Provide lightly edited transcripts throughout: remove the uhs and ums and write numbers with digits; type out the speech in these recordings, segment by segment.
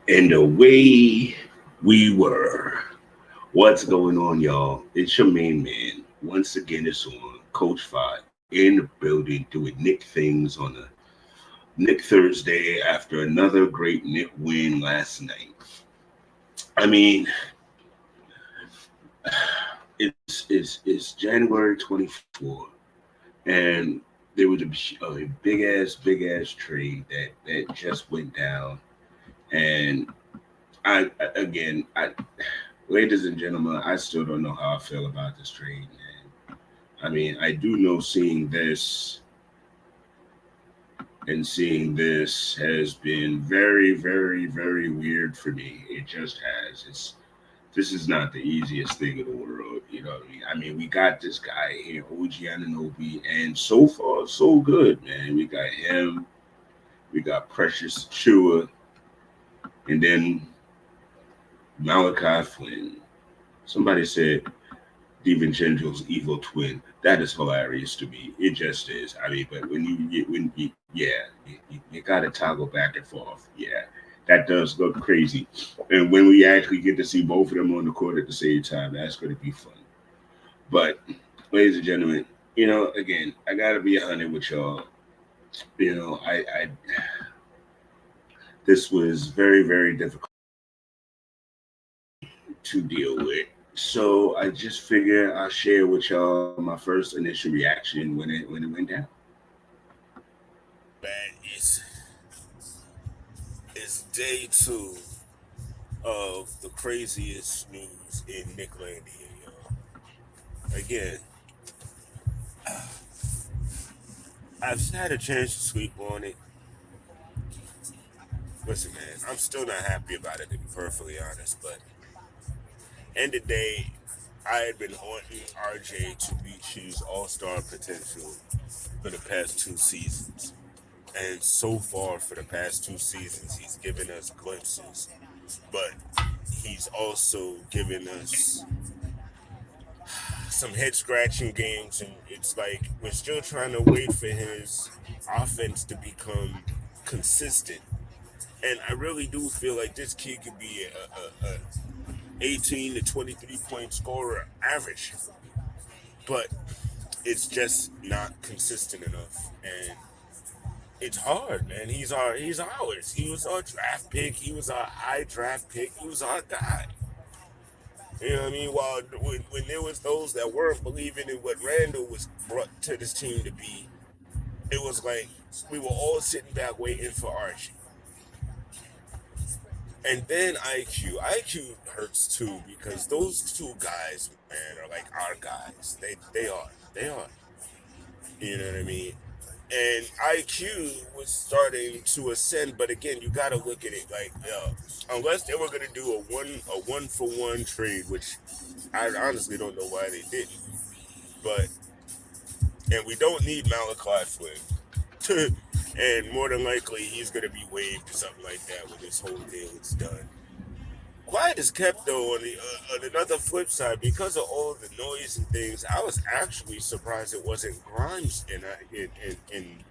And the way we were. What's going on, y'all? It's your main man. Once again, it's on Coach Five in the building doing Nick things on a Nick Thursday after another great Nick win last night. I mean, it's January 24th, and there was a big ass trade that just went down, and I ladies and gentlemen, I still don't know how I feel about this trade, man. I mean, I do know seeing this has been very, very, very weird for me. It just has. This is not the easiest thing in the world. You know what I mean? I mean, we got this guy here, OG Ananobi, and so far so good, man. We got him, we got Precious Chua, and then Malachi Flynn. Somebody said DiVincenzo's evil twin. That is hilarious to me. It just is. I mean, but you got to toggle back and forth. Yeah, that does look crazy. And when we actually get to see both of them on the court at the same time, that's going to be fun. But, ladies and gentlemen, again, I got to be 100 with y'all. I this was very, very difficult to deal with. So I just figured I'll share with y'all my first initial reaction when it went down. Man, it's day two of the craziest news in Nicklandia, y'all. Again, I've had a chance to sleep on it. Listen, man, I'm still not happy about it, to be perfectly honest. But end of the day, I had been haunting RJ to reach his all-star potential for the past two seasons. And so far, for the past two seasons, he's given us glimpses, but he's also given us some head scratching games. And it's like we're still trying to wait for his offense to become consistent. And I really do feel like this kid could be a 18 to 23 point scorer average, but it's just not consistent enough. And it's hard, man. He's ours. He was our draft pick. He was our high draft pick. He was our guy. You know what I mean? While when there was those that weren't believing in what Randall was brought to this team to be, it was like we were all sitting back waiting for Archie. And then IQ hurts too because those two guys, man, are like our guys. They are. You know what I mean? And IQ was starting to ascend, but again, you got to look at it like, unless they were going to do a one for one trade, which I honestly don't know why they didn't. But and we don't need Malachi Flynn, and more than likely he's going to be waived or something like that when this whole deal is done. Quiet is kept though on another flip side because of all the noise and things. I was actually surprised it wasn't Grimes in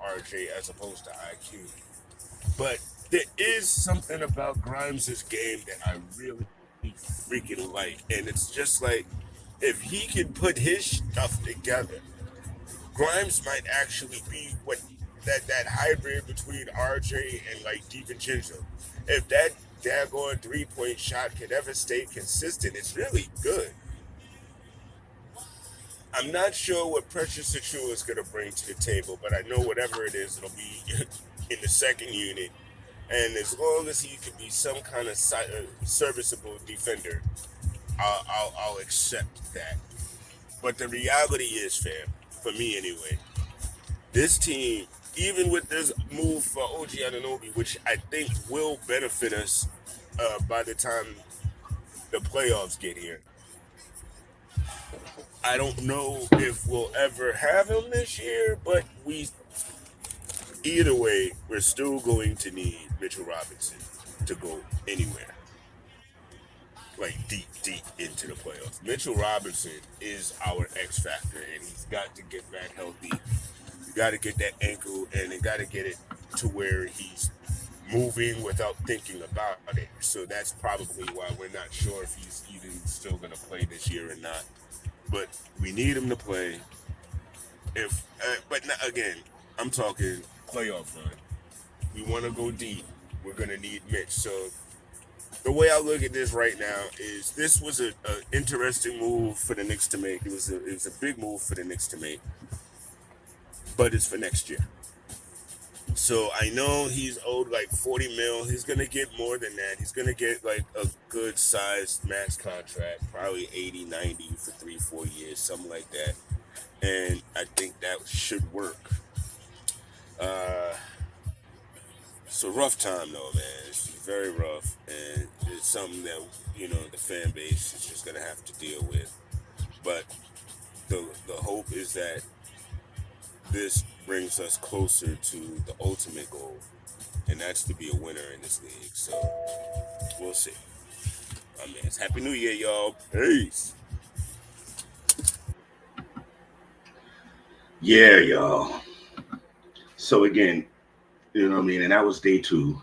RJ as opposed to IQ. But there is something about Grimes' game that I really freaking like, and it's just like if he can put his stuff together, Grimes might actually be what that hybrid between RJ and like DiVincenzo. If that daggone 3 point shot can ever stay consistent, it's really good. I'm not sure what Precious Achua is going to bring to the table, but I know whatever it is, it'll be in the second unit. And as long as he can be some kind of serviceable defender, I'll accept that. But the reality is, fam, for me anyway, this team, even with this move for OG Ananobi, which I think will benefit us by the time the playoffs get here, I don't know if we'll ever have him this year, but either way, we're still going to need Mitchell Robinson to go anywhere, like deep into the playoffs. Mitchell Robinson is our X factor, and he's got to get back healthy. You got to get that ankle, and you got to get it to where he's moving without thinking about it. So that's probably why we're not sure if he's even still going to play this year or not. But we need him to play. But not, again, I'm talking playoff run. We want to go deep. We're going to need Mitch. So the way I look at this right now is this was a interesting move for the Knicks to make. It was a big move for the Knicks to make, but it's for next year. So I know he's owed like 40 mil. He's gonna get more than that. He's gonna get like a good sized max contract, probably 80, 90 for 3, 4 years, something like that. And I think that should work. Uh, so rough time though, man. It's very rough, and it's something that the fan base is just gonna have to deal with. But the hope is that this brings us closer to the ultimate goal, and that's to be a winner in this league. So we'll see. I mean, it's Happy New Year, y'all. Peace. Yeah, y'all. So again, you know what I mean? And that was day 2.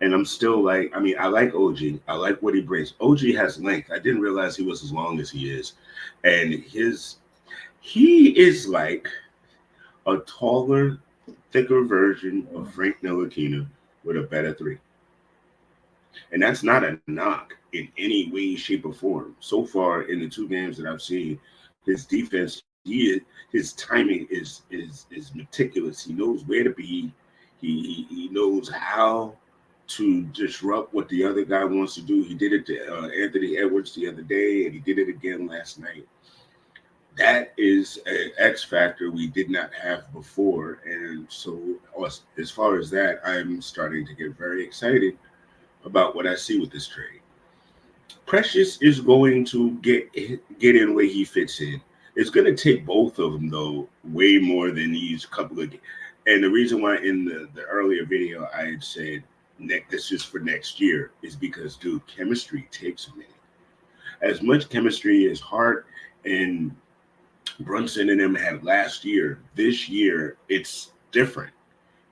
And I'm still like, I mean, I like OG. I like what he brings. OG has length. I didn't realize he was as long as he is. And he is like a taller, thicker version of Frank Ntilikina with a better 3. And that's not a knock in any way, shape, or form. So far in the 2 games that I've seen, his defense, his timing is meticulous. He knows where to be. He knows how to disrupt what the other guy wants to do. He did it to Anthony Edwards the other day, and he did it again last night. That is an X factor we did not have before. And so, as far as that, I'm starting to get very excited about what I see with this trade. Precious is going to get in where he fits in. It's going to take both of them, though, way more than these couple of. And the reason why in the earlier video I had said this is for next year is because, dude, chemistry takes a minute. As much chemistry as Hart and Brunson and them had last year, this year it's different.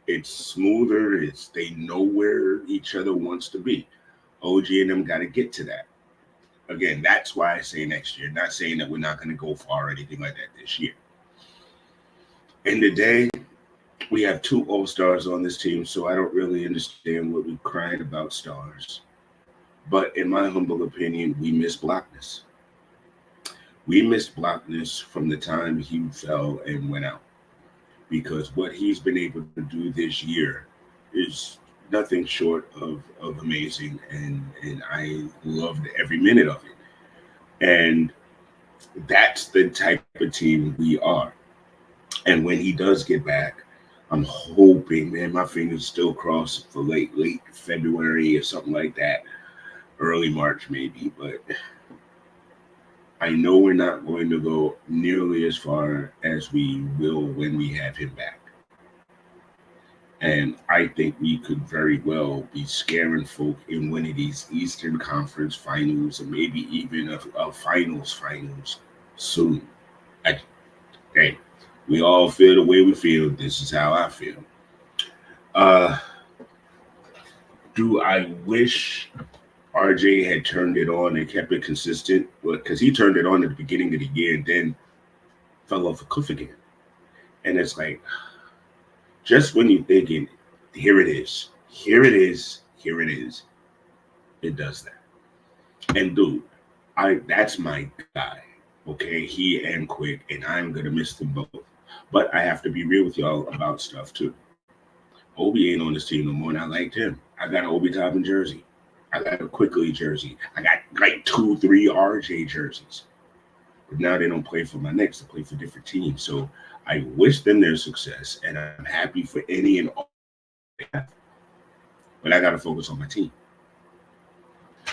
It's smoother. They know where each other wants to be. OG and them got to get to that. Again, that's why I say next year. Not saying that we're not going to go far or anything like that this year. In the day, we have 2 all-stars on this team, so I don't really understand what we're crying about stars. But in my humble opinion, we miss Blackness. We missed Blackness from the time he fell and went out. Because what he's been able to do this year is nothing short of amazing, and I loved every minute of it. And that's the type of team we are. And when he does get back, I'm hoping, man, my fingers still crossed for late February or something like that, early March maybe, but I know we're not going to go nearly as far as we will when we have him back. And I think we could very well be scaring folk in one of these Eastern Conference finals, or maybe even a finals soon. I, hey, we all feel the way we feel. This is how I feel. Uh, do I wish RJ had turned it on and kept it consistent? Because he turned it on at the beginning of the year and then fell off a cliff again. And it's like, just when you're thinking, here it is, it does that. And dude, that's my guy. Okay, he and Quick, and I'm gonna miss them both. But I have to be real with y'all about stuff too. Obi ain't on this team no more, and I liked him. I got an Obi Toppin jersey. I got a Quickly jersey. I got like 2, 3 RJ jerseys. But now they don't play for my Knicks. They play for different teams. So I wish them their success, and I'm happy for any and all they have. But I got to focus on my team.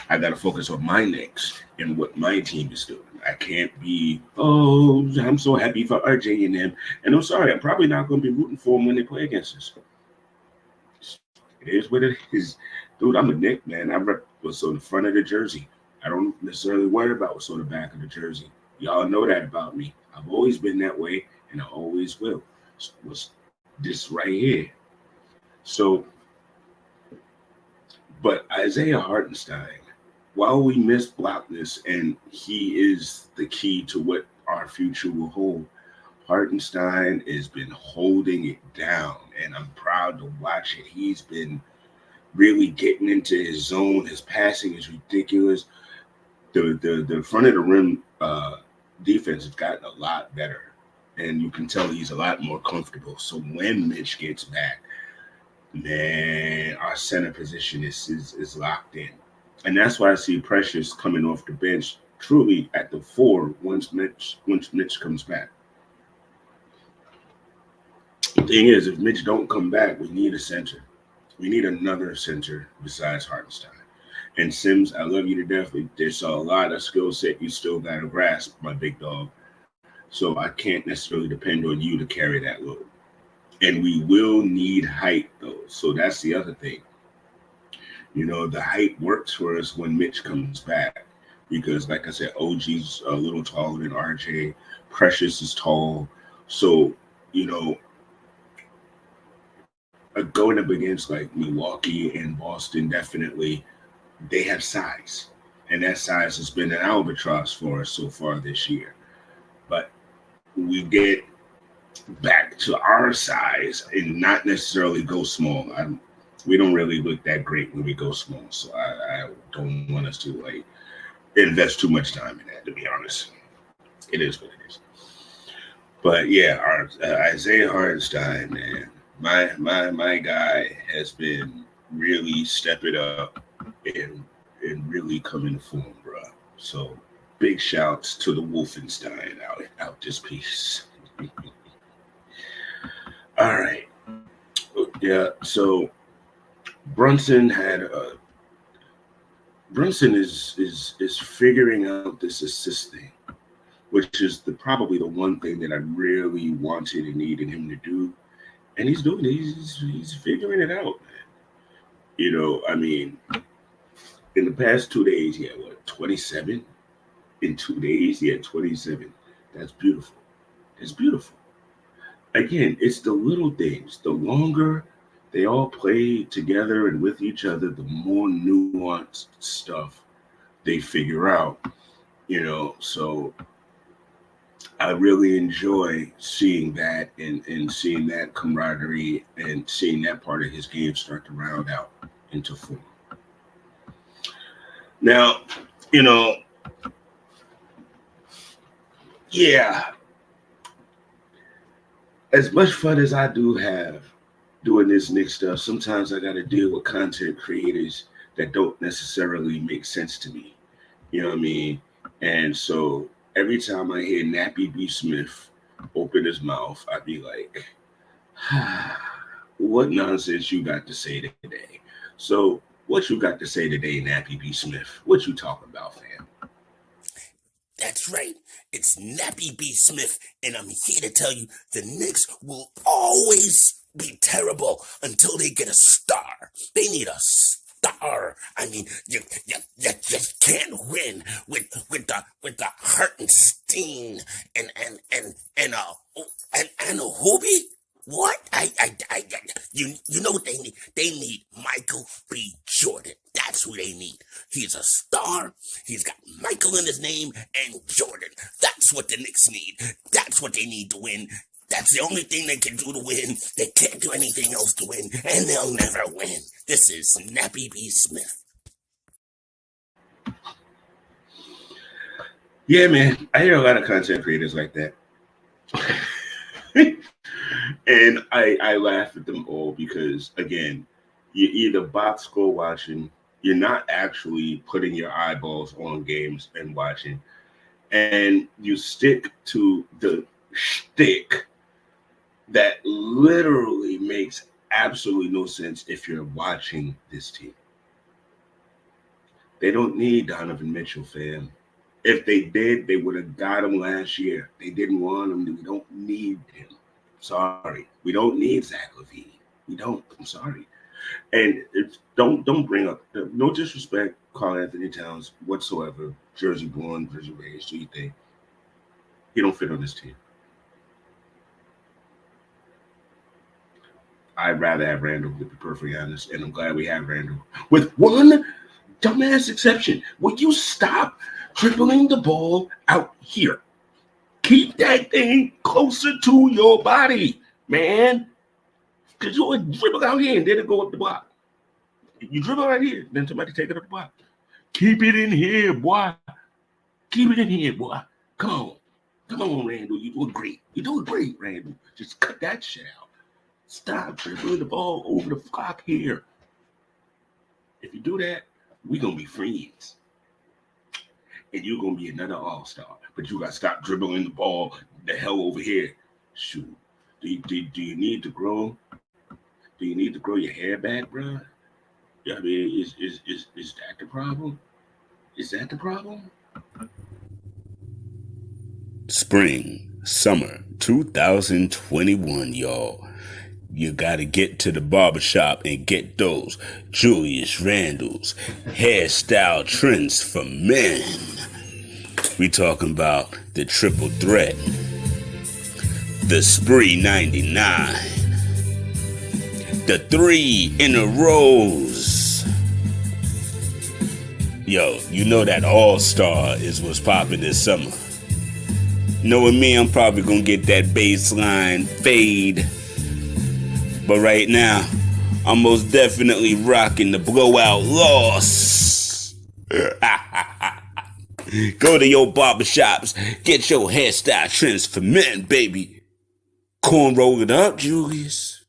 I got to focus on my Knicks and what my team is doing. I can't be, oh, I'm so happy for RJ and them. And I'm sorry, I'm probably not going to be rooting for them when they play against us. It is what it is. Dude, I'm a Knick, man. I rep what's on the front of the jersey. I don't necessarily worry about what's on the back of the jersey. Y'all know that about me. I've always been that way, and I always will. What's this right here? So But Isaiah Hartenstein, while we miss Blockness and he is the key to what our future will hold, Hartenstein has been holding it down, and I'm proud to watch it. He's been really getting into his zone. His passing is ridiculous. The front of the rim defense has gotten a lot better, and you can tell he's a lot more comfortable. So when Mitch gets back, man, our center position is locked in, and that's why I see Precious coming off the bench truly at the four once Mitch comes back. The thing is, if Mitch don't come back, we need a center. We need another center besides Hartenstein. And Sims, I love you to death. There's a lot of skill set you still got to grasp, my big dog. So I can't necessarily depend on you to carry that load. And we will need height, though. So that's the other thing. The height works for us when Mitch comes back. Because, like I said, OG's a little taller than RJ. Precious is tall. So, you know, going up against like Milwaukee and Boston, definitely they have size, and that size has been an albatross for us so far this year. But we get back to our size and not necessarily go small. We don't really look that great when we go small, so I don't want us to like invest too much time in that. To be honest, it is what it is. But yeah, our Isaiah Hartenstein, man, my guy has been really stepping up and really coming to form, bro. So big shouts to the Wolfenstein out this piece. All right, yeah. So Brunson had Brunson is figuring out this assist thing, which is probably the one thing that I really wanted and needed him to do, and he's doing it. He's figuring it out, man. I mean, in the past 2 days, he had what 27. In 2 days, he had 27. That's beautiful. It's beautiful. Again, it's the little things. The longer they all play together and with each other, the more nuanced stuff they figure out. So I really enjoy seeing that and seeing that camaraderie and seeing that part of his game start to round out into form. Now, you know, yeah, as much fun as I do have doing this Knicks stuff, sometimes I got to deal with content creators that don't necessarily make sense to me. You know what I mean? And so every time I hear Knappy B Smiff open his mouth, I'd be like, what nonsense you got to say today? So what you got to say today, Knappy B Smiff? What you talking about, fam? That's right. It's Knappy B Smiff, and I'm here to tell you the Knicks will always be terrible until they get a star. They need a star. I mean, you just can't win with the Hartenstein and a Hobie. What? You know what they need? They need Michael B. Jordan. That's who they need. He's a star. He's got Michael in his name and Jordan. That's what the Knicks need. That's what they need to win. That's the only thing they can do to win. They can't do anything else to win, and they'll never win. This is Knappy B Smiff. Yeah, man. I hear a lot of content creators like that. And I laugh at them all because, again, you're either box score watching, you're not actually putting your eyeballs on games and watching, and you stick to the shtick that literally makes absolutely no sense if you're watching this team. They don't need Donovan Mitchell, fam. If they did, they would have got him last year. They didn't want him. We don't need him. Sorry. We don't need Zach LaVine. We don't. I'm sorry. And don't bring up no disrespect, Karl Anthony Towns whatsoever. Jersey born, Jersey raised. Do you think he don't fit on this team? I'd rather have Randall, to be perfectly honest, and I'm glad we have Randall. With one dumbass exception, will you stop dribbling the ball out here? Keep that thing closer to your body, man. Because you'll dribble out here and then it go up the block. You dribble right here, then somebody take it up the block. Keep it in here, boy. Keep it in here, boy. Come on. Come on, Randall. You're doing great. You're doing great, Randall. Just cut that shit out. Stop dribbling the ball over the flock here. If you do that, we're going to be friends. And you're going to be another all-star. But you got to stop dribbling the ball the hell over here. Shoot. Do you need to grow? Do you need to grow your hair back, bro? Yeah, I mean, is that the problem? Is that the problem? Spring, summer 2021, y'all. You gotta get to the barbershop and get those Julius Randle's hairstyle trends for men. We talking about the triple threat, the Spree 99, the 3 in a rows. Yo, you know that All-Star is what's popping this summer. Knowing me, I'm probably gonna get that baseline fade. But right now, I'm most definitely rocking the blowout loss. Go to your barbershops, get your hairstyle trends for men, baby. Corn roll it up, Julius.